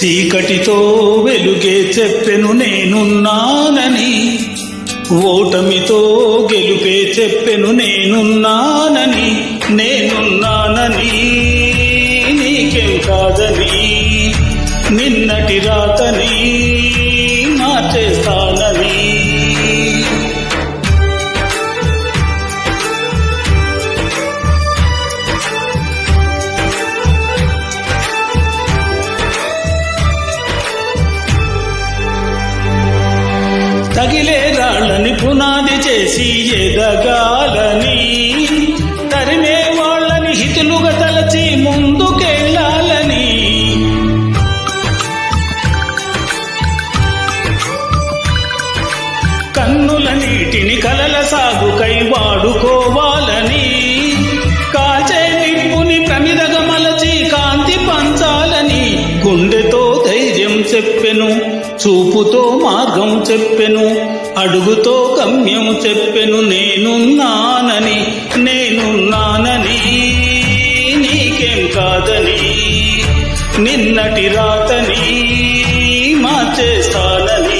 చీకటితో వెలుగే చెప్పెను నేనున్నానని, ఓటమితో గెలుపే చెప్పెను నేనున్నానని, నేనున్నానని నీకేం కాదని, నిన్నటి రాతని మార్చేస్తానని. తగిలే రాళ్ళని పునాది చేసి ఎదగాలని, తరిమే వాళ్ళని హితులుగా తలచి ముందుకెళ్ళాలని, కన్నుల నీటిని కలల సాగుకై వాడుకోవాలని, కాచే నిప్పుని ప్రమిదగా మలచి కాంతి పంచాలని, గుండెతో ధైర్యం చెప్పెను, చూపుతో మార్గం చెప్పెను, అడుగుతో గమ్యం చెప్పెను నేనున్నానని, నేనున్నానని నీకేం కాదని, నిన్నటి రాతని మార్చేస్తానని.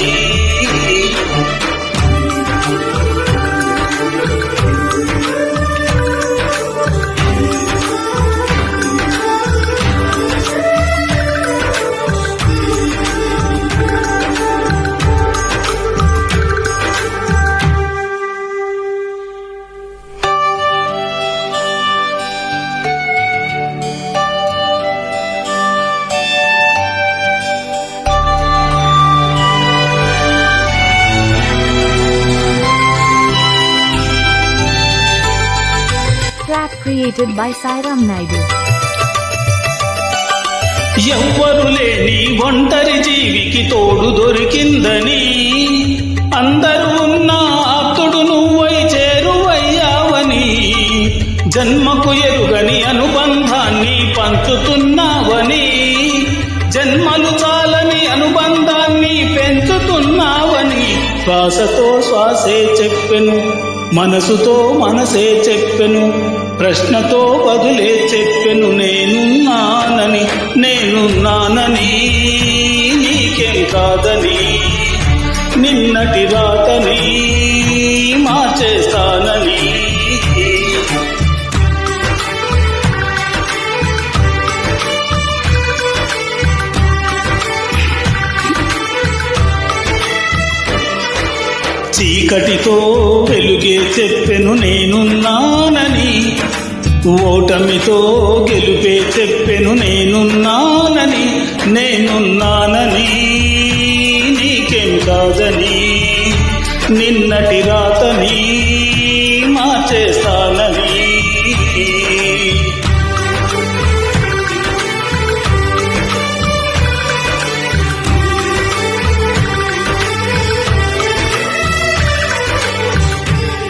Track created by Sairam Naidu. ఎవ్వరు లేని ఒంటరి జీవికి తోడు దొరికిందని, అందరూ ఉన్న ఆప్తుడు నువ్వై చేరువయ్యావని, జన్మకు ఎరుగని అనుబంధాన్ని పంచుతున్నావని, జన్మలు చాలని అనుబంధాన్ని పెంచుతున్నావని, శ్వాసతో శ్వాసే చెప్పెను, మనసుతో మనసే చెప్పెను, ప్రశ్నతో బదులే చెప్పెను నేనున్నానని, నేనున్నానని నీకేం కాదని, నిన్నటి రాతని మార్చేస్తానని. చీకటితో వెలుగే చెప్పెను నేనున్నానని, ఓటమితో గెలుపే చెప్పెను నేనున్నానని, నేనున్నానని నీకేం కాదని, నిన్నటి రాతని